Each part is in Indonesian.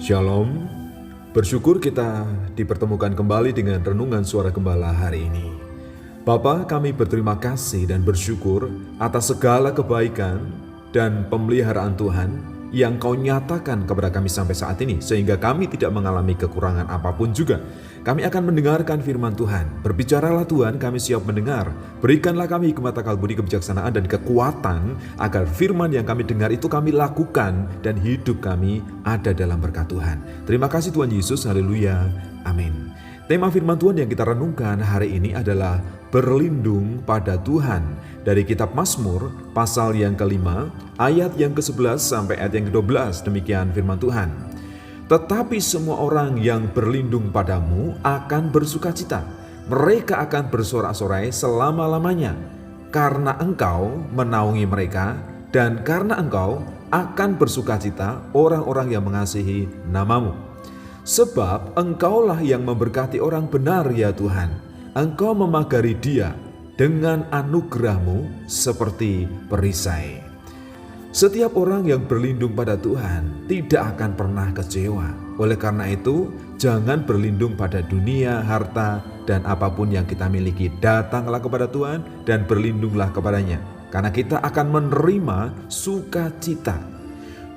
Shalom, bersyukur kita dipertemukan kembali dengan Renungan Suara Gembala hari ini. Bapa, kami berterima kasih dan bersyukur atas segala kebaikan dan pemeliharaan Tuhan yang Kau nyatakan kepada kami sampai saat ini, sehingga kami tidak mengalami kekurangan apapun juga. Kami akan mendengarkan firman Tuhan. Berbicaralah Tuhan, kami siap mendengar. Berikanlah kami hikmat akal budi kebijaksanaan dan kekuatan, agar firman yang kami dengar itu kami lakukan dan hidup kami ada dalam berkat Tuhan. Terima kasih Tuhan Yesus, haleluya, amin. Tema firman Tuhan yang kita renungkan hari ini adalah berlindung pada Tuhan. Dari kitab Mazmur pasal yang ke-5 ayat yang ke-11 sampai ayat yang ke-12, demikian firman Tuhan. Tetapi semua orang yang berlindung padamu akan bersukacita. Mereka akan bersorak-sorai selama-lamanya. Karena engkau menaungi mereka, dan karena engkau akan bersukacita orang-orang yang mengasihi namamu. Sebab engkaulah yang memberkati orang benar ya Tuhan. Engkau memagari dia dengan anugerahmu seperti perisai. Setiap orang yang berlindung pada Tuhan tidak akan pernah kecewa. Oleh karena itu, jangan berlindung pada dunia, harta, dan apapun yang kita miliki. Datanglah kepada Tuhan dan berlindunglah kepadanya. Karena kita akan menerima sukacita.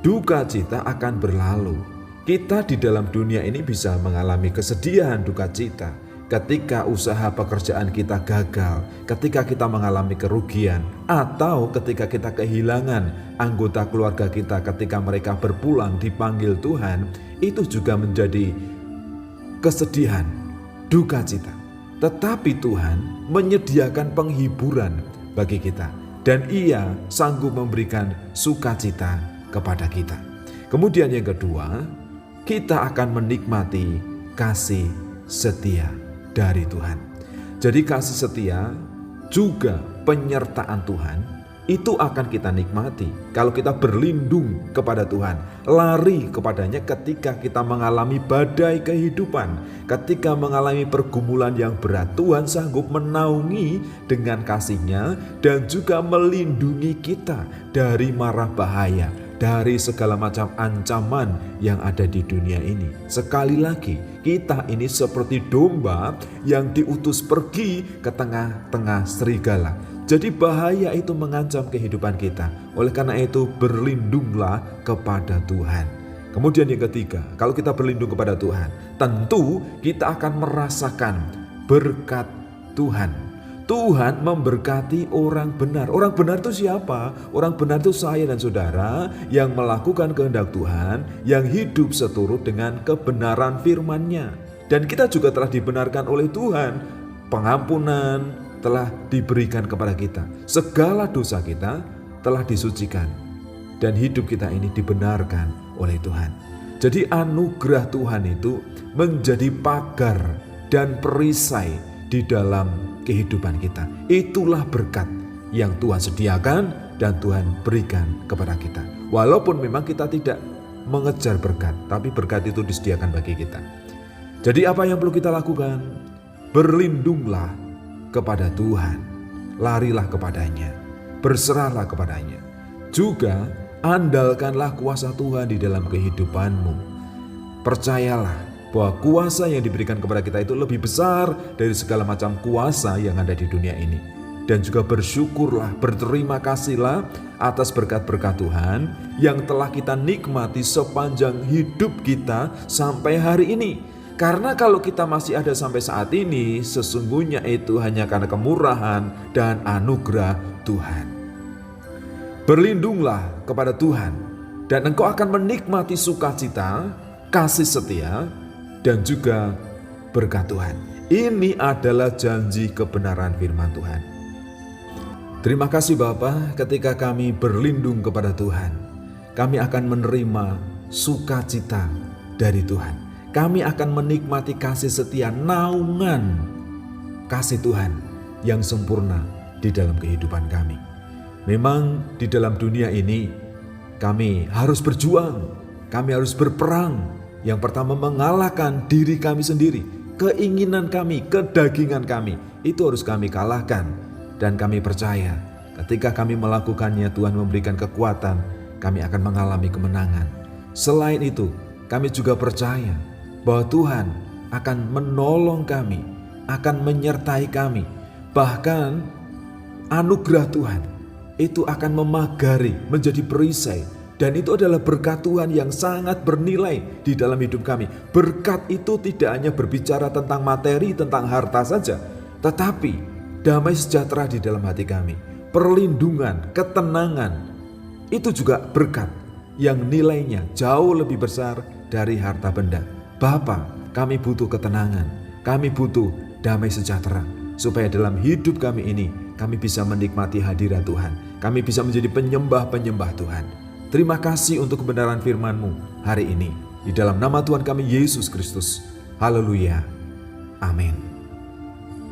Duka cita akan berlalu. Kita di dalam dunia ini bisa mengalami kesedihan, duka cita. Ketika usaha pekerjaan kita gagal, ketika kita mengalami kerugian, atau ketika kita kehilangan anggota keluarga kita ketika mereka berpulang dipanggil Tuhan, itu juga menjadi kesedihan, duka cita. Tetapi Tuhan menyediakan penghiburan bagi kita, dan Ia sanggup memberikan sukacita kepada kita. Kemudian yang kedua, kita akan menikmati kasih setia dari Tuhan. Jadi kasih setia juga penyertaan Tuhan itu akan kita nikmati kalau kita berlindung kepada Tuhan, lari kepadanya ketika kita mengalami badai kehidupan, ketika mengalami pergumulan yang berat. Tuhan sanggup menaungi dengan kasih-Nya dan juga melindungi kita dari mara bahaya, dari segala macam ancaman yang ada di dunia ini. Sekali lagi, kita ini seperti domba yang diutus pergi ke tengah-tengah serigala. Jadi bahaya itu mengancam kehidupan kita. Oleh karena itu, berlindunglah kepada Tuhan. Kemudian yang ketiga, kalau kita berlindung kepada Tuhan, tentu kita akan merasakan berkat Tuhan. Tuhan memberkati orang benar. Orang benar itu siapa? Orang benar itu saya dan saudara yang melakukan kehendak Tuhan, yang hidup seturut dengan kebenaran firman-Nya. Dan kita juga telah dibenarkan oleh Tuhan. Pengampunan telah diberikan kepada kita. Segala dosa kita telah disucikan. Dan hidup kita ini dibenarkan oleh Tuhan. Jadi anugerah Tuhan itu menjadi pagar dan perisai di dalam kehidupan kita. Itulah berkat yang Tuhan sediakan dan Tuhan berikan kepada kita. Walaupun memang kita tidak mengejar berkat, tapi berkat itu disediakan bagi kita. Jadi apa yang perlu kita lakukan? Berlindunglah kepada Tuhan, larilah kepadanya, berserahlah kepadanya. Juga andalkanlah kuasa Tuhan di dalam kehidupanmu. Percayalah bahwa kuasa yang diberikan kepada kita itu lebih besar dari segala macam kuasa yang ada di dunia ini. Dan juga bersyukurlah, berterima kasihlah atas berkat-berkat Tuhan yang telah kita nikmati sepanjang hidup kita sampai hari ini. Karena kalau kita masih ada sampai saat ini, sesungguhnya itu hanya karena kemurahan dan anugerah Tuhan. Berlindunglah kepada Tuhan, dan engkau akan menikmati sukacita, kasih setia, dan juga berkat Tuhan. Ini adalah janji kebenaran firman Tuhan. Terima kasih Bapa, ketika kami berlindung kepada Tuhan, kami akan menerima sukacita dari Tuhan. Kami akan menikmati kasih setia, naungan kasih Tuhan yang sempurna di dalam kehidupan kami. Memang di dalam dunia ini kami harus berjuang, kami harus berperang. Yang pertama, mengalahkan diri kami sendiri, keinginan kami, kedagingan kami, itu harus kami kalahkan. Dan kami percaya ketika kami melakukannya, Tuhan memberikan kekuatan, kami akan mengalami kemenangan. Selain itu, kami juga percaya bahwa Tuhan akan menolong kami, akan menyertai kami. Bahkan anugerah Tuhan itu akan memagari menjadi perisai. Dan itu adalah berkat Tuhan yang sangat bernilai di dalam hidup kami. Berkat itu tidak hanya berbicara tentang materi, tentang harta saja, tetapi damai sejahtera di dalam hati kami, perlindungan, ketenangan, itu juga berkat yang nilainya jauh lebih besar dari harta benda. Bapa, kami butuh ketenangan, kami butuh damai sejahtera, supaya dalam hidup kami ini, kami bisa menikmati hadirat Tuhan, kami bisa menjadi penyembah-penyembah Tuhan. Terima kasih untuk kebenaran firman-Mu hari ini. Di dalam nama Tuhan kami Yesus Kristus. Haleluya. Amin.